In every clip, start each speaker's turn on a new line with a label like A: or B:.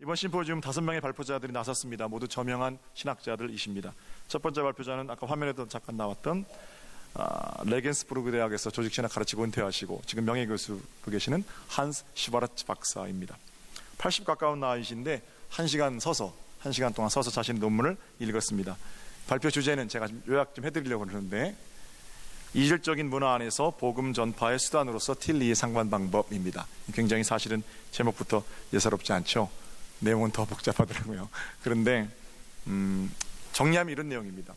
A: 이번 심포지움 5명의 발표자들이 나섰습니다. 모두 저명한 신학자들이십니다. 첫 번째 발표자는 아까 화면에도 잠깐 나왔던 레겐스부르크 대학에서 조직신학 가르치고 은퇴하시고 지금 명예교수로 계시는 한스 슈바르츠 박사입니다. 80 가까운 나이신데 1시간 동안 서서 자신의 논문을 읽었습니다. 발표 주제는 제가 요약 좀 해드리려고 하는데 이질적인 문화 안에서 복음 전파의 수단으로서 틸리의 상관 방법입니다. 굉장히 사실은 제목부터 예사롭지 않죠. 내용은 더 복잡하더라고요. 그런데 정리하면 이런 내용입니다.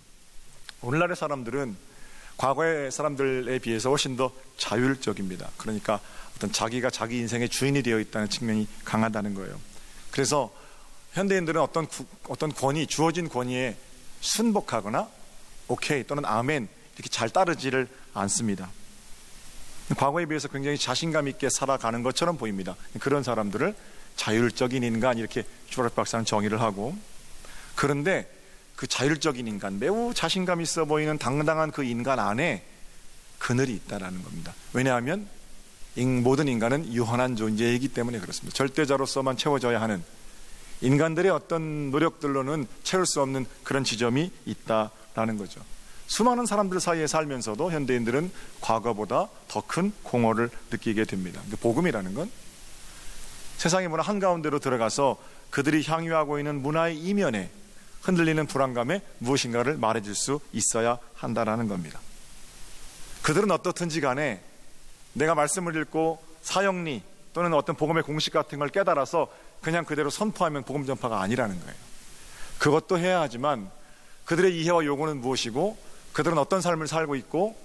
A: 오늘날의 사람들은 과거의 사람들에 비해서 훨씬 더 자율적입니다. 그러니까 어떤 자기가 자기 인생의 주인이 되어 있다는 측면이 강하다는 거예요. 그래서 현대인들은 어떤 권위, 주어진 권위에 순복하거나 오케이 또는 아멘 이렇게 잘 따르지를 않습니다. 과거에 비해서 굉장히 자신감 있게 살아가는 것처럼 보입니다. 그런 사람들을 자율적인 인간 이렇게 슈바르츠 박사는 정의를 하고, 그런데 그 자율적인 인간, 매우 자신감 있어 보이는 당당한 그 인간 안에 그늘이 있다는 겁니다. 왜냐하면 모든 인간은 유한한 존재이기 때문에 그렇습니다. 절대자로서만 채워져야 하는, 인간들의 어떤 노력들로는 채울 수 없는 그런 지점이 있다라는 거죠. 수많은 사람들 사이에 살면서도 현대인들은 과거보다 더 큰 공허를 느끼게 됩니다. 복음이라는 건 세상의 문화 한가운데로 들어가서 그들이 향유하고 있는 문화의 이면에 흔들리는 불안감에 무엇인가를 말해줄 수 있어야 한다는 겁니다. 그들은 어떻든지 간에 내가 말씀을 읽고 사형리 또는 어떤 복음의 공식 같은 걸 깨달아서 그냥 그대로 선포하면 복음 전파가 아니라는 거예요. 그것도 해야 하지만 그들의 이해와 요구는 무엇이고 그들은 어떤 삶을 살고 있고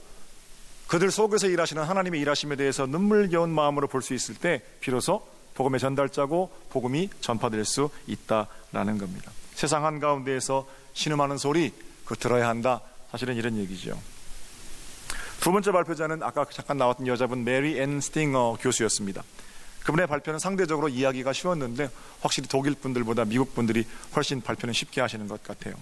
A: 그들 속에서 일하시는 하나님의 일하심에 대해서 눈물겨운 마음으로 볼 수 있을 때 비로소 복음의 전달자고 복음이 전파될 수 있다라는 겁니다. 세상 한가운데에서 신음하는 소리 그거 들어야 한다. 사실은 이런 얘기죠. 두 번째 발표자는 아까 잠깐 나왔던 여자분 메리 앤 스팅어 교수였습니다. 그분의 발표는 상대적으로 이해하기가 쉬웠는데 확실히 독일 분들보다 미국 분들이 훨씬 발표는 쉽게 하시는 것 같아요.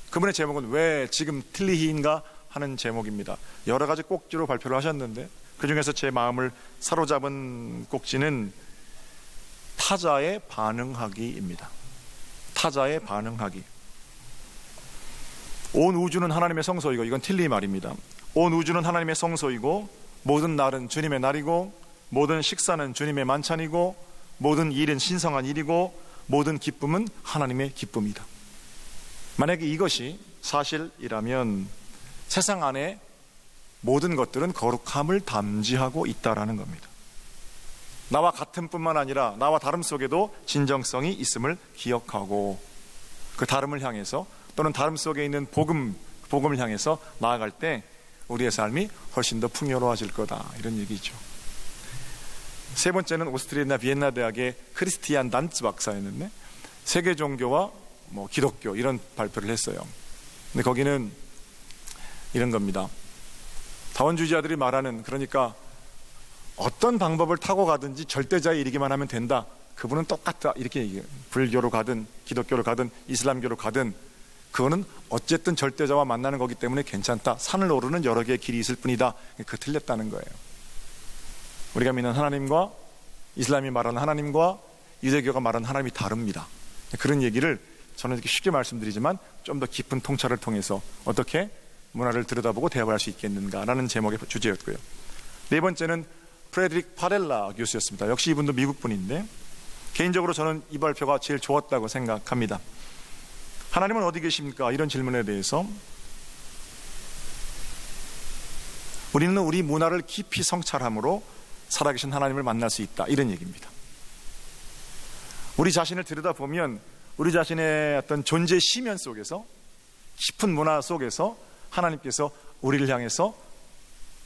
A: 그분의 제목은 왜 지금 틸리히인가 하는 제목입니다. 여러 가지 꼭지로 발표를 하셨는데 그 중에서 제 마음을 사로잡은 꼭지는 타자에 반응하기입니다. 타자에 반응하기. 온 우주는 하나님의 성소이고, 이건 틸리 말입니다. 온 우주는 하나님의 성소이고 모든 날은 주님의 날이고 모든 식사는 주님의 만찬이고 모든 일은 신성한 일이고 모든 기쁨은 하나님의 기쁨이다. 만약에 이것이 사실이라면 세상 안에 모든 것들은 거룩함을 담지하고 있다라는 겁니다. 나와 같은 뿐만 아니라 나와 다름 속에도 진정성이 있음을 기억하고 그 다름을 향해서 또는 다름 속에 있는 복음을 향해서 나아갈 때 우리의 삶이 훨씬 더 풍요로워질 거다, 이런 얘기죠. 세 번째는 오스트리아 비엔나 대학의 크리스티안 단츠 박사였는데 세계 종교와 기독교 이런 발표를 했어요. 근데 거기는 이런 겁니다. 다원주의자들이 말하는, 그러니까 어떤 방법을 타고 가든지 절대자에 이르기만 하면 된다. 그분은 똑같다. 이렇게 얘기해요. 불교로 가든 기독교로 가든 이슬람교로 가든 그거는 어쨌든 절대자와 만나는 거기 때문에 괜찮다. 산을 오르는 여러 개의 길이 있을 뿐이다. 그 틀렸다는 거예요. 우리가 믿는 하나님과 이슬람이 말하는 하나님과 유대교가 말하는 하나님이 다릅니다. 그런 얘기를 저는 이렇게 쉽게 말씀드리지만 좀 더 깊은 통찰을 통해서 어떻게 문화를 들여다보고 대화할 수 있겠는가라는 제목의 주제였고요. 네 번째는 프레드릭 파렐라 교수였습니다. 역시 이분도 미국 분인데 개인적으로 저는 이 발표가 제일 좋았다고 생각합니다. 하나님은 어디 계십니까? 이런 질문에 대해서 우리는 우리 문화를 깊이 성찰함으로 살아계신 하나님을 만날 수 있다, 이런 얘기입니다. 우리 자신을 들여다보면 우리 자신의 어떤 존재 심연 속에서, 깊은 문화 속에서 하나님께서 우리를 향해서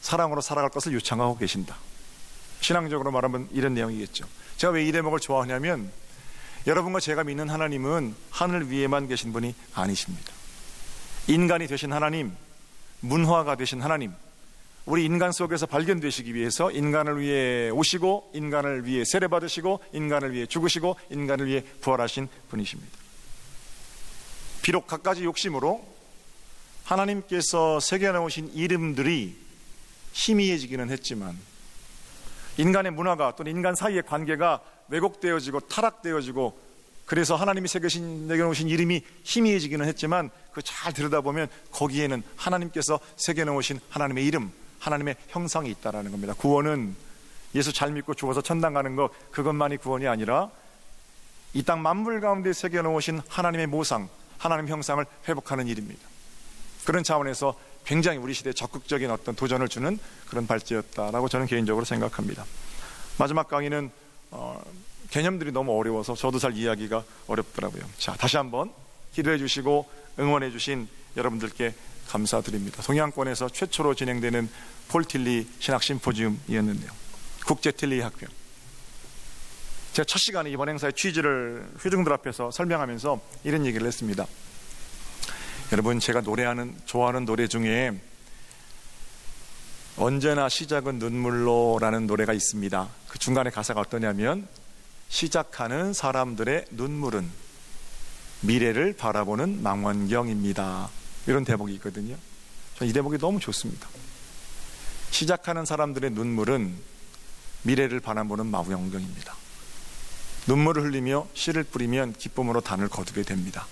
A: 사랑으로 살아갈 것을 요청하고 계신다. 신앙적으로 말하면 이런 내용이겠죠. 제가 왜 이 대목을 좋아하냐면 여러분과 제가 믿는 하나님은 하늘 위에만 계신 분이 아니십니다. 인간이 되신 하나님, 문화가 되신 하나님, 우리 인간 속에서 발견되시기 위해서 인간을 위해 오시고 인간을 위해 세례받으시고 인간을 위해 죽으시고 인간을 위해 부활하신 분이십니다. 비록 갖가지 욕심으로 하나님께서 새겨놓으신 이름들이 희미해지기는 했지만 인간의 문화가 또는 인간 사이의 관계가 왜곡되어지고 타락되어지고 그래서 하나님이 새겨놓으신 이름이 희미해지기는 했지만 그 잘 들여다보면 거기에는 하나님께서 새겨놓으신 하나님의 이름, 하나님의 형상이 있다는 겁니다. 구원은 예수 잘 믿고 죽어서 천당 가는 것, 그것만이 구원이 아니라 이 땅 만물 가운데 새겨놓으신 하나님의 모상, 하나님의 형상을 회복하는 일입니다. 그런 차원에서 굉장히 우리 시대에 적극적인 어떤 도전을 주는 그런 발제였다라고 저는 개인적으로 생각합니다. 마지막 강의는 개념들이 너무 어려워서 저도 잘 이해하기가 어렵더라고요. 자, 다시 한번 기도해 주시고 응원해 주신 여러분들께 감사드립니다. 동양권에서 최초로 진행되는 폴 틸리 신학 심포지움이었는데요. 국제 틸리 학회. 제가 첫 시간에 이번 행사의 취지를 회중들 앞에서 설명하면서 이런 얘기를 했습니다. 여러분, 제가 좋아하는 노래 중에 언제나 시작은 눈물로라는 노래가 있습니다. 그 중간에 가사가 어떠냐면 시작하는 사람들의 눈물은 미래를 바라보는 망원경입니다. 이런 대목이 있거든요. 저는 이 대목이 너무 좋습니다. 시작하는 사람들의 눈물은 미래를 바라보는 망원경입니다. 눈물을 흘리며 씨를 뿌리면 기쁨으로 단을 거두게 됩니다.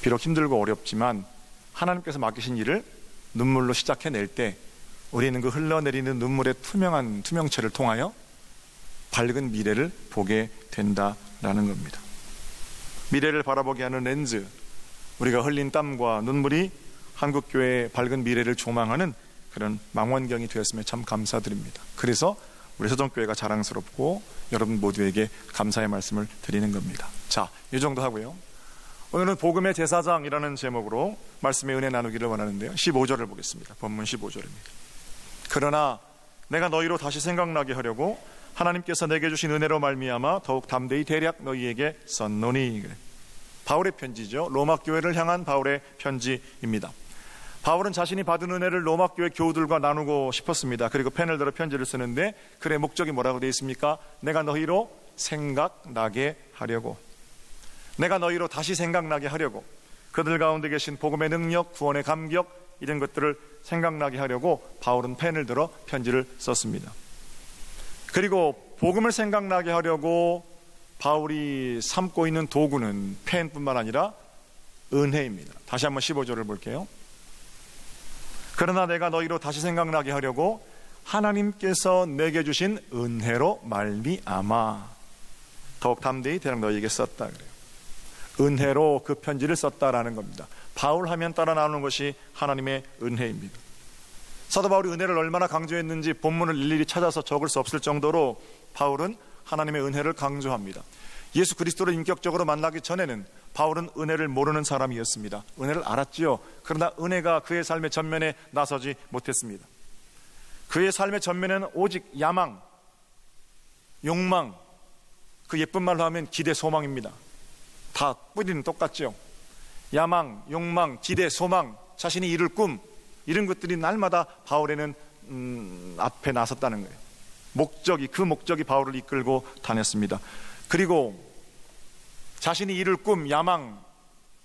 A: 비록 힘들고 어렵지만 하나님께서 맡기신 일을 눈물로 시작해낼 때 우리는 그 흘러내리는 눈물의 투명체를 통하여 밝은 미래를 보게 된다라는 겁니다. 미래를 바라보게 하는 렌즈, 우리가 흘린 땀과 눈물이 한국교회의 밝은 미래를 조망하는 그런 망원경이 되었으면 참 감사드립니다. 그래서 우리 서정교회가 자랑스럽고 여러분 모두에게 감사의 말씀을 드리는 겁니다. 자, 이 정도 하고요. 오늘은 복음의 제사장이라는 제목으로 말씀의 은혜 나누기를 원하는데요. 15절을 보겠습니다. 본문 15절입니다. 그러나 내가 너희로 다시 생각나게 하려고 하나님께서 내게 주신 은혜로 말미암아 더욱 담대히 대략 너희에게 썼노니. 바울의 편지죠. 로마 교회를 향한 바울의 편지입니다. 바울은 자신이 받은 은혜를 로마 교회 교우들과 나누고 싶었습니다. 그리고 펜을 들어 편지를 쓰는데 그의 목적이 뭐라고 되어 있습니까? 내가 너희로 생각나게 하려고, 내가 너희로 다시 생각나게 하려고, 그들 가운데 계신 복음의 능력, 구원의 감격, 이런 것들을 생각나게 하려고 바울은 펜을 들어 편지를 썼습니다. 그리고 복음을 생각나게 하려고 바울이 삼고 있는 도구는 펜뿐만 아니라 은혜입니다. 다시 한번 15절을 볼게요. 그러나 내가 너희로 다시 생각나게 하려고 하나님께서 내게 주신 은혜로 말미암아 더욱 담대히 대략 너희에게 썼다 그래요. 은혜로 그 편지를 썼다라는 겁니다. 바울 하면 따라 나오는 것이 하나님의 은혜입니다. 사도 바울이 은혜를 얼마나 강조했는지 본문을 일일이 찾아서 적을 수 없을 정도로 바울은 하나님의 은혜를 강조합니다. 예수 그리스도를 인격적으로 만나기 전에는 바울은 은혜를 모르는 사람이었습니다. 은혜를 알았지요. 그러나 은혜가 그의 삶의 전면에 나서지 못했습니다. 그의 삶의 전면에는 오직 야망, 욕망, 그 예쁜 말로 하면 기대, 소망입니다. 다 뿌리는 똑같죠. 야망, 욕망, 기대, 소망, 자신이 이룰 꿈, 이런 것들이 날마다 바울에는 앞에 나섰다는 거예요. 그 목적이 바울을 이끌고 다녔습니다. 그리고 자신이 이룰 꿈, 야망,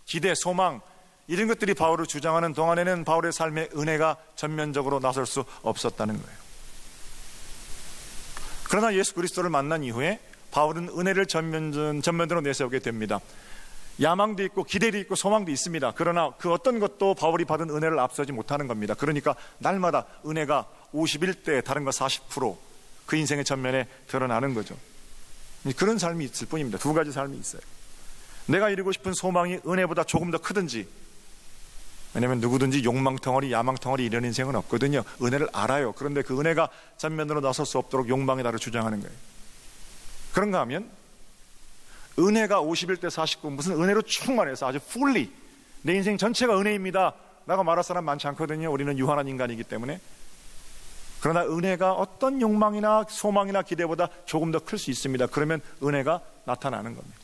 A: 기대, 소망, 이런 것들이 바울을 주장하는 동안에는 바울의 삶에 은혜가 전면적으로 나설 수 없었다는 거예요. 그러나 예수 그리스도를 만난 이후에 바울은 은혜를 전면으로 내세우게 됩니다. 야망도 있고 기대도 있고 소망도 있습니다. 그러나 그 어떤 것도 바울이 받은 은혜를 앞서지 못하는 겁니다. 그러니까 날마다 은혜가 51대 다른 거 40% 그 인생의 전면에 드러나는 거죠. 그런 삶이 있을 뿐입니다. 두 가지 삶이 있어요. 내가 이루고 싶은 소망이 은혜보다 조금 더 크든지, 왜냐하면 누구든지 욕망덩어리, 야망덩어리 이런 인생은 없거든요. 은혜를 알아요. 그런데 그 은혜가 전면으로 나설 수 없도록 욕망의 나를 주장하는 거예요. 그런가 하면 은혜가 51대 49 무슨 은혜로 충만해서 아주 fully 내 인생 전체가 은혜입니다 라고 말할 사람 많지 않거든요. 우리는 유한한 인간이기 때문에. 그러나 은혜가 어떤 욕망이나 소망이나 기대보다 조금 더 클 수 있습니다. 그러면 은혜가 나타나는 겁니다.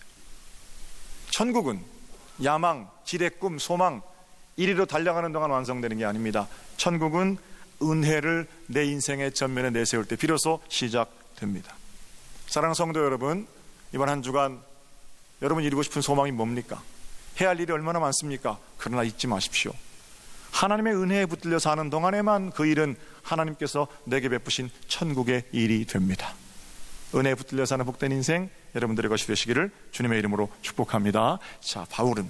A: 천국은 야망, 기대, 꿈, 소망 이리로 달려가는 동안 완성되는 게 아닙니다. 천국은 은혜를 내 인생의 전면에 내세울 때 비로소 시작됩니다. 사랑하는 성도 여러분, 이번 한 주간 여러분이 이루고 싶은 소망이 뭡니까? 해야 할 일이 얼마나 많습니까? 그러나 잊지 마십시오. 하나님의 은혜에 붙들려 사는 동안에만 그 일은 하나님께서 내게 베푸신 천국의 일이 됩니다. 은혜에 붙들려 사는 복된 인생 여러분들의 것이 되시기를 주님의 이름으로 축복합니다. 자, 바울은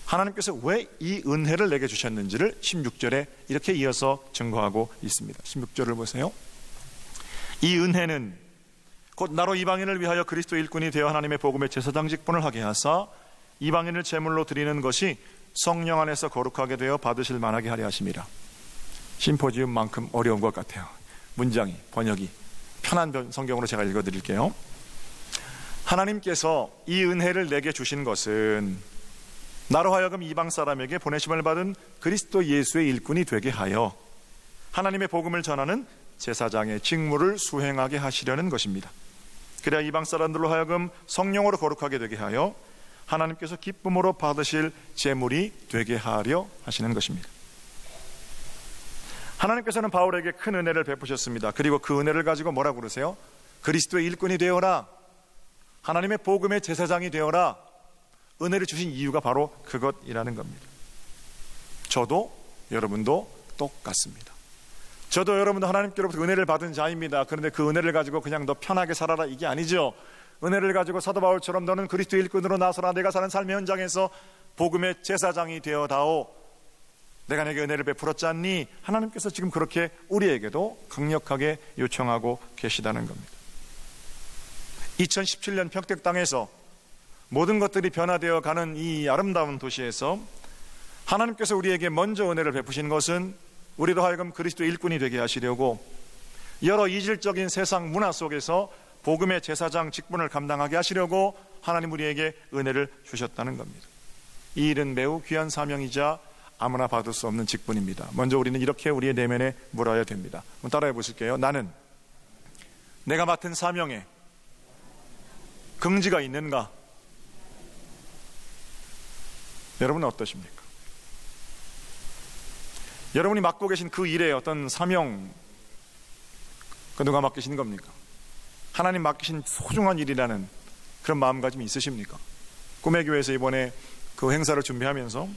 A: 하나님께서 왜 이 은혜를 내게 주셨는지를 16절에 이렇게 이어서 증거하고 있습니다. 16절을 보세요. 이 은혜는 곧 나로 이방인을 위하여 그리스도 일꾼이 되어 하나님의 복음의 제사장 직분을 하게 하사 이방인을 제물로 드리는 것이 성령 안에서 거룩하게 되어 받으실 만하게 하려 하심이라. 심포지움만큼 어려운 것 같아요. 문장이, 번역이. 편한 성경으로 제가 읽어드릴게요. 하나님께서 이 은혜를 내게 주신 것은 나로 하여금 이방 사람에게 보내심을 받은 그리스도 예수의 일꾼이 되게 하여 하나님의 복음을 전하는 제사장의 직무를 수행하게 하시려는 것입니다. 그래야 이방 사람들로 하여금 성령으로 거룩하게 되게 하여 하나님께서 기쁨으로 받으실 제물이 되게 하려 하시는 것입니다. 하나님께서는 바울에게 큰 은혜를 베푸셨습니다. 그리고 그 은혜를 가지고 뭐라고 그러세요? 그리스도의 일꾼이 되어라, 하나님의 복음의 제사장이 되어라. 은혜를 주신 이유가 바로 그것이라는 겁니다. 저도 여러분도 똑같습니다. 저도 여러분도 하나님께로부터 은혜를 받은 자입니다. 그런데 그 은혜를 가지고 그냥 너 편하게 살아라 이게 아니죠. 은혜를 가지고 사도 바울처럼 너는 그리스도 일꾼으로 나서라, 내가 사는 삶의 현장에서 복음의 제사장이 되어다오, 내가 내게 은혜를 베풀었지 않니? 하나님께서 지금 그렇게 우리에게도 강력하게 요청하고 계시다는 겁니다. 2017년 평택 땅에서 모든 것들이 변화되어 가는 이 아름다운 도시에서 하나님께서 우리에게 먼저 은혜를 베푸신 것은 우리로 하여금 그리스도 일꾼이 되게 하시려고 여러 이질적인 세상 문화 속에서 복음의 제사장 직분을 감당하게 하시려고 하나님 우리에게 은혜를 주셨다는 겁니다. 이 일은 매우 귀한 사명이자 아무나 받을 수 없는 직분입니다. 먼저 우리는 이렇게 우리의 내면에 물어야 됩니다. 한번 따라해 보실게요. 나는 내가 맡은 사명에 긍지가 있는가? 여러분은 어떠십니까? 여러분이 맡고 계신 그 일에 어떤 사명, 그 누가 맡기신 겁니까? 하나님 맡기신 소중한 일이라는 그런 마음가짐이 있으십니까? 꿈의 교회에서 이번에 그 행사를 준비하면서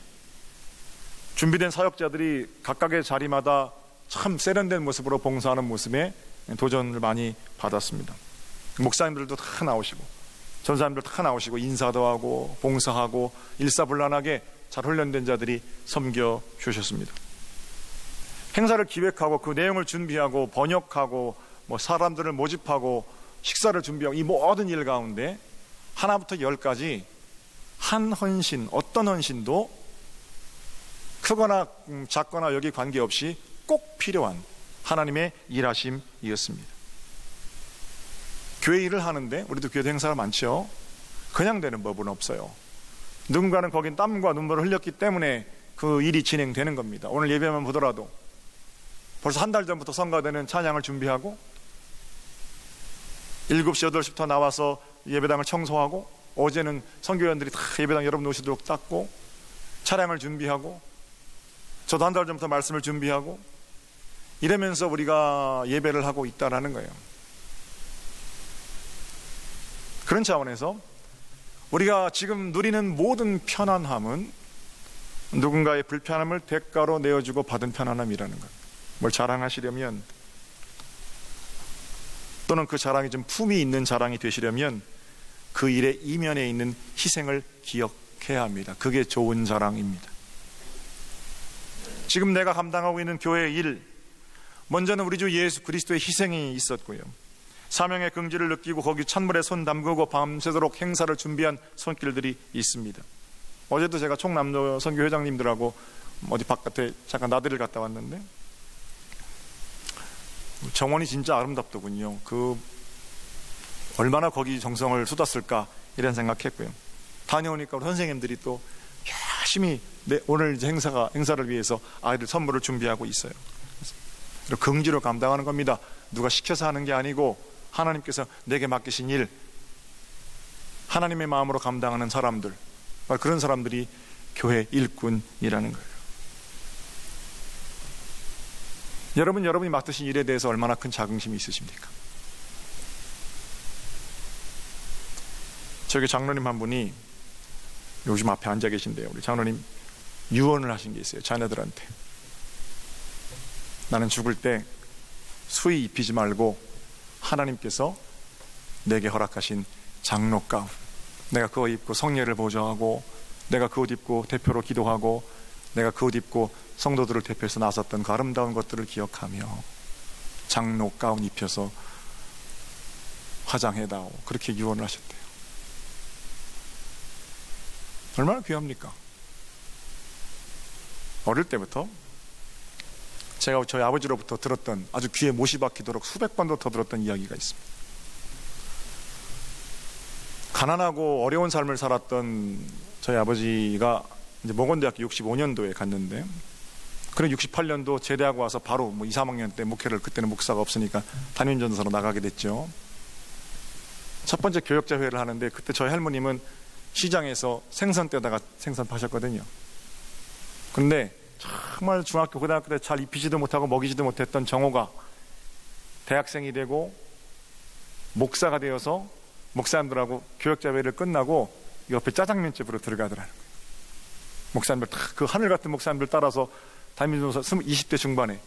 A: 준비된 사역자들이 각각의 자리마다 참 세련된 모습으로 봉사하는 모습에 도전을 많이 받았습니다. 목사님들도 다 나오시고 전사님들 다 나오시고 인사도 하고 봉사하고 일사불란하게 잘 훈련된 자들이 섬겨주셨습니다. 행사를 기획하고 그 내용을 준비하고 번역하고 사람들을 모집하고 식사를 준비하고 이 모든 일 가운데 하나부터 열까지 한 헌신, 어떤 헌신도 크거나 작거나 여기 관계없이 꼭 필요한 하나님의 일하심이었습니다. 교회 일을 하는데 우리도 교회 행사가 많죠. 그냥 되는 법은 없어요. 누군가는 거긴 땀과 눈물을 흘렸기 때문에 그 일이 진행되는 겁니다. 오늘 예배만 보더라도 벌써 한 달 전부터 성가되는 찬양을 준비하고 7시, 8시부터 나와서 예배당을 청소하고 어제는 선교회원들이 다 예배당 여러분 오시도록 닦고 차량을 준비하고 저도 한 달 전부터 말씀을 준비하고 이러면서 우리가 예배를 하고 있다는 거예요. 그런 차원에서 우리가 지금 누리는 모든 편안함은 누군가의 불편함을 대가로 내어주고 받은 편안함이라는 거예요. 뭘 자랑하시려면 또는 그 자랑이 좀 품이 있는 자랑이 되시려면 그 일의 이면에 있는 희생을 기억해야 합니다. 그게 좋은 자랑입니다. 지금 내가 감당하고 있는 교회의 일, 먼저는 우리 주 예수 그리스도의 희생이 있었고요, 사명의 긍지를 느끼고 거기 찬물에 손 담그고 밤새도록 행사를 준비한 손길들이 있습니다. 어제도 제가 총남도 선교회장님들하고 어디 바깥에 잠깐 나들이를 갔다 왔는데 정원이 진짜 아름답더군요. 얼마나 거기 정성을 쏟았을까 이런 생각했고요. 다녀오니까 우리 선생님들이 또 열심히 오늘 이제 행사를 위해서 아이들 선물을 준비하고 있어요. 그래서 긍지로 감당하는 겁니다. 누가 시켜서 하는 게 아니고 하나님께서 내게 맡기신 일, 하나님의 마음으로 감당하는 사람들, 그런 사람들이 교회 일꾼이라는 거예요. 여러분이 맡으신 일에 대해서 얼마나 큰 자긍심이 있으십니까? 저기 장로님 한 분이 요즘 앞에 앉아 계신데요. 우리 장로님 유언을 하신 게 있어요. 자녀들한테. 나는 죽을 때 수의 입히지 말고 하나님께서 내게 허락하신 장로 가운, 내가 그 옷 입고 성례를 보좌하고, 내가 그 옷 입고 대표로 기도하고, 내가 그 옷 입고 성도들을 대표해서 나섰던 그 아름다운 것들을 기억하며 장로 가운 입혀서 화장해다오, 그렇게 유언을 하셨대요. 얼마나 귀합니까? 어릴 때부터 제가 저희 아버지로부터 들었던, 아주 귀에 못이 박히도록 수백 번도 더 들었던 이야기가 있습니다. 가난하고 어려운 삶을 살았던 저희 아버지가 이제 목원대학교 65년도에 갔는데, 그래 68년도 제대하고 와서 바로 2, 3학년 때 목회를, 그때는 목사가 없으니까 담임전도사로 나가게 됐죠. 첫 번째 교역자 회를 하는데, 그때 저희 할머님은 시장에서 생선 떼다가 생선 파셨거든요. 근데 정말 중학교, 고등학교 때 잘 입히지도 못하고 먹이지도 못했던 정호가 대학생이 되고 목사가 되어서 목사님들하고 교역자회를 끝나고 옆에 짜장면집으로 들어가더라는 거예요. 목사님들, 그 하늘 같은 목사님들 따라서 담임전도사 20대 중반에.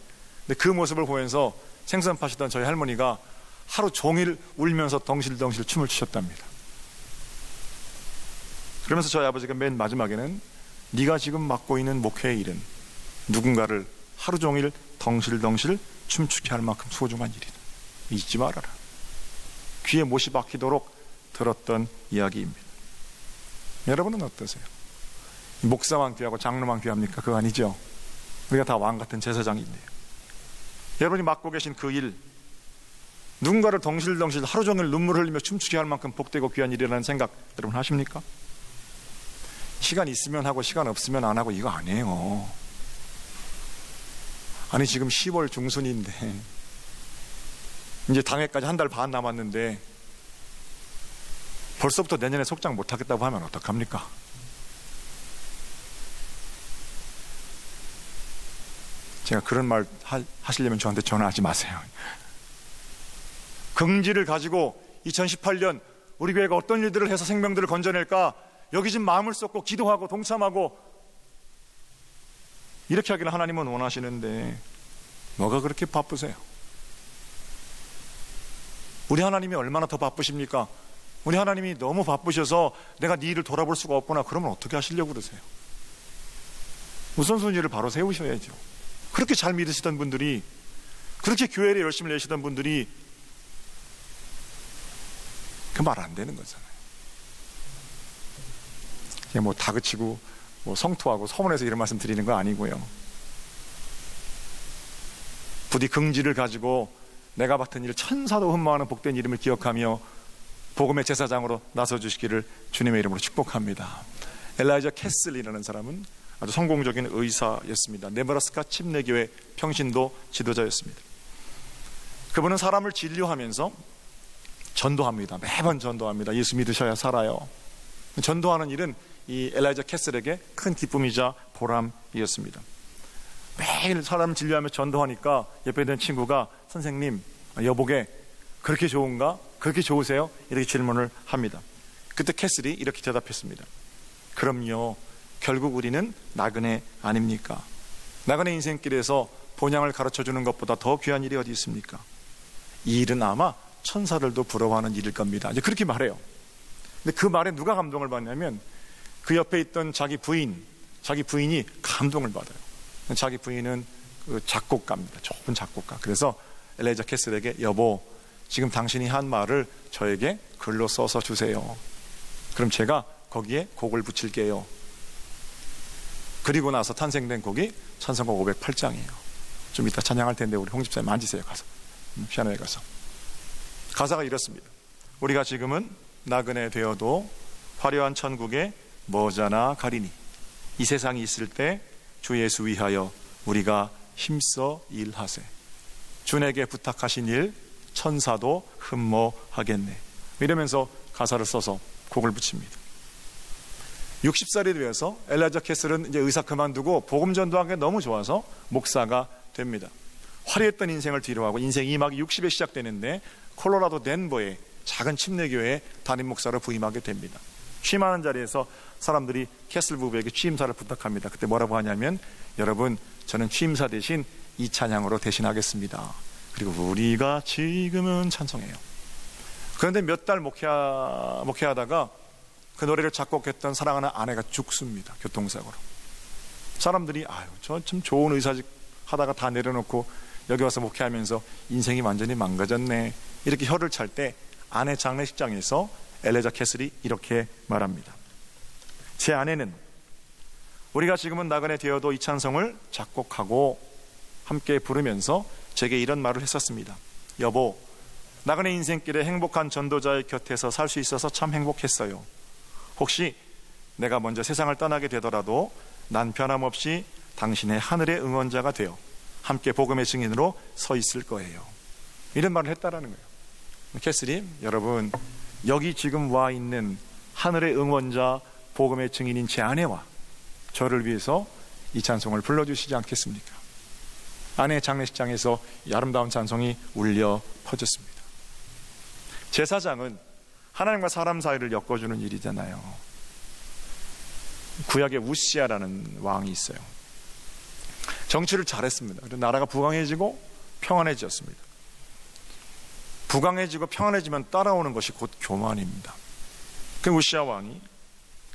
A: 근데 그 모습을 보면서 생선 파시던 저희 할머니가 하루 종일 울면서 덩실덩실 춤을 추셨답니다. 그러면서 저희 아버지가 맨 마지막에는, 네가 지금 맡고 있는 목회의 일은 누군가를 하루 종일 덩실덩실 춤추게 할 만큼 소중한 일이다, 잊지 말아라. 귀에 못이 박히도록 들었던 이야기입니다. 여러분은 어떠세요? 목사만 귀하고 장로만 귀합니까? 그거 아니죠. 우리가 다 왕같은 제사장인데요. 여러분이 맡고 계신 그 일, 누군가를 덩실덩실 하루 종일 눈물 흘리며 춤추게 할 만큼 복되고 귀한 일이라는 생각 여러분 하십니까? 시간 있으면 하고 시간 없으면 안 하고 이거 아니에요. 아니 지금 10월 중순인데 이제 당회까지 한 달 반 남았는데 벌써부터 내년에 속장 못하겠다고 하면 어떡합니까? 제가 그런 말 하시려면 저한테 전화하지 마세요. 긍지를 가지고 2018년 우리 교회가 어떤 일들을 해서 생명들을 건져낼까, 여기 좀 마음을 쏟고 기도하고 동참하고 이렇게 하기를 하나님은 원하시는데 뭐가 그렇게 바쁘세요? 우리 하나님이 얼마나 더 바쁘십니까? 우리 하나님이 너무 바쁘셔서 내가 네 일을 돌아볼 수가 없구나, 그러면 어떻게 하시려고 그러세요? 우선순위를 바로 세우셔야죠. 그렇게 잘 믿으시던 분들이, 그렇게 교회에 열심히 내시던 분들이 그 말 안 되는 거잖아요. 그냥 뭐 다그치고 뭐 성토하고 서문해서 이런 말씀 드리는 거 아니고요. 부디 긍지를 가지고 내가 맡은 일 천사도 흠모하는 복된 이름을 기억하며 복음의 제사장으로 나서주시기를 주님의 이름으로 축복합니다. 엘라이자 캐슬이라는 사람은 아주 성공적인 의사였습니다. 네브라스카 침례교회 평신도 지도자였습니다. 그분은 사람을 진료하면서 전도합니다. 매번 전도합니다. 예수 믿으셔야 살아요. 전도하는 일은 이 엘라이자 캐슬에게 큰 기쁨이자 보람이었습니다. 매일 사람을 진료하며 전도하니까 옆에 있는 친구가, 선생님, 여보게 그렇게 좋은가? 그렇게 좋으세요? 이렇게 질문을 합니다. 그때 캐슬이 이렇게 대답했습니다. 그럼요, 결국 우리는 나그네 아닙니까? 나그네 인생길에서 본향을 가르쳐주는 것보다 더 귀한 일이 어디 있습니까? 이 일은 아마 천사들도 부러워하는 일일 겁니다. 이제 그렇게 말해요. 근데 그 말에 누가 감동을 받냐면 그 옆에 있던 자기 부인이 감동을 받아요. 자기 부인은 그 작곡가입니다. 좋은 작곡가. 그래서 엘라이자 캐슬에게, 여보, 지금 당신이 한 말을 저에게 글로 써서 주세요. 그럼 제가 거기에 곡을 붙일게요. 그리고 나서 탄생된 곡이 찬송곡 508장이에요. 좀 이따 찬양할 텐데 우리 홍 집사님 앉으세요. 가서 피아노에 가서. 가사가 이렇습니다. 우리가 지금은 나그네 되어도 화려한 천국에 머자나 가리니 이 세상이 있을 때 주 예수 위하여 우리가 힘써 일하세. 주에게 부탁하신 일 천사도 흠모하겠네. 이러면서 가사를 써서 곡을 붙입니다. 60살이 되어서 엘라이자 캐슬은 이제 의사 그만두고 복음 전도하는 게 너무 좋아서 목사가 됩니다. 화려했던 인생을 뒤로하고 인생 2막이 60에 시작되는데 콜로라도 덴버의 작은 침례교회에 담임 목사로 부임하게 됩니다. 취임하는 자리에서 사람들이 캐슬 부부에게 취임사를 부탁합니다. 그때 뭐라고 하냐면, 여러분, 저는 취임사 대신 이 찬양으로 대신하겠습니다. 그리고 우리가 지금은 찬송해요. 그런데 몇 달 목회하다가 그 노래를 작곡했던 사랑하는 아내가 죽습니다. 교통사고로. 사람들이 저 참 좋은 의사직 하다가 다 내려놓고 여기 와서 목회하면서 인생이 완전히 망가졌네, 이렇게 혀를 찰 때 아내 장례식장에서 엘레자 캐슬이 이렇게 말합니다. 제 아내는 우리가 지금은 나그네 되어도 이 찬송을 작곡하고 함께 부르면서 제게 이런 말을 했었습니다. 여보, 나그네 인생길에 행복한 전도자의 곁에서 살 수 있어서 참 행복했어요. 혹시 내가 먼저 세상을 떠나게 되더라도 난 변함없이 당신의 하늘의 응원자가 되어 함께 복음의 증인으로 서 있을 거예요. 이런 말을 했다라는 거예요. 캐슬이, 여러분, 여기 지금 와 있는 하늘의 응원자, 복음의 증인인 제 아내와 저를 위해서 이 찬송을 불러주시지 않겠습니까? 아내의 장례식장에서 이 아름다운 찬송이 울려 퍼졌습니다. 제사장은 하나님과 사람 사이를 엮어주는 일이잖아요. 구약에 우시아라는 왕이 있어요. 정치를 잘했습니다. 그래서 나라가 부강해지고 평안해졌습니다. 부강해지고 평안해지면 따라오는 것이 곧 교만입니다. 그 우시아 왕이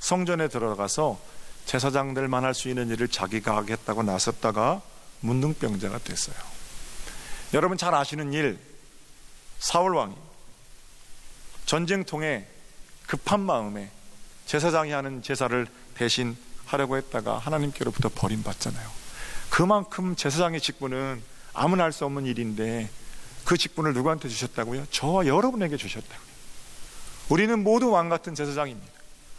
A: 성전에 들어가서 제사장들만 할 수 있는 일을 자기가 하겠다고 나섰다가 문둥병자가 됐어요. 여러분 잘 아시는 일, 사울 왕이 전쟁통에 급한 마음에 제사장이 하는 제사를 대신 하려고 했다가 하나님께로부터 버림받잖아요. 그만큼 제사장의 직분은 아무나 할 수 없는 일인데 그 직분을 누구한테 주셨다고요? 저와 여러분에게 주셨다고요. 우리는 모두 왕 같은 제사장입니다.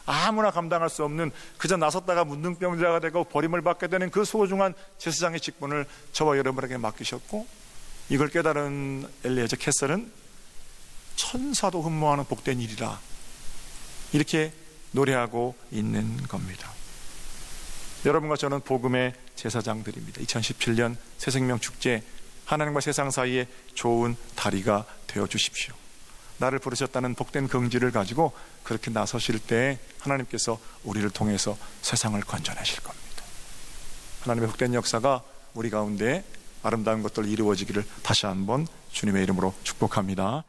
A: 아무나 감당할 수 없는, 그저 나섰다가 문둥병자가 되고 버림을 받게 되는 그 소중한 제사장의 직분을 저와 여러분에게 맡기셨고, 이걸 깨달은 엘리에zer 캐슬은 천사도 흠모하는 복된 일이라 이렇게 노래하고 있는 겁니다. 여러분과 저는 복음의 제사장들입니다. 2017년 새생명 축제, 하나님과 세상 사이에 좋은 다리가 되어 주십시오. 나를 부르셨다는 복된 긍지를 가지고 그렇게 나서실 때 하나님께서 우리를 통해서 세상을 건져내실 겁니다. 하나님의 복된 역사가 우리 가운데 아름다운 것들 이루어지기를 다시 한번 주님의 이름으로 축복합니다.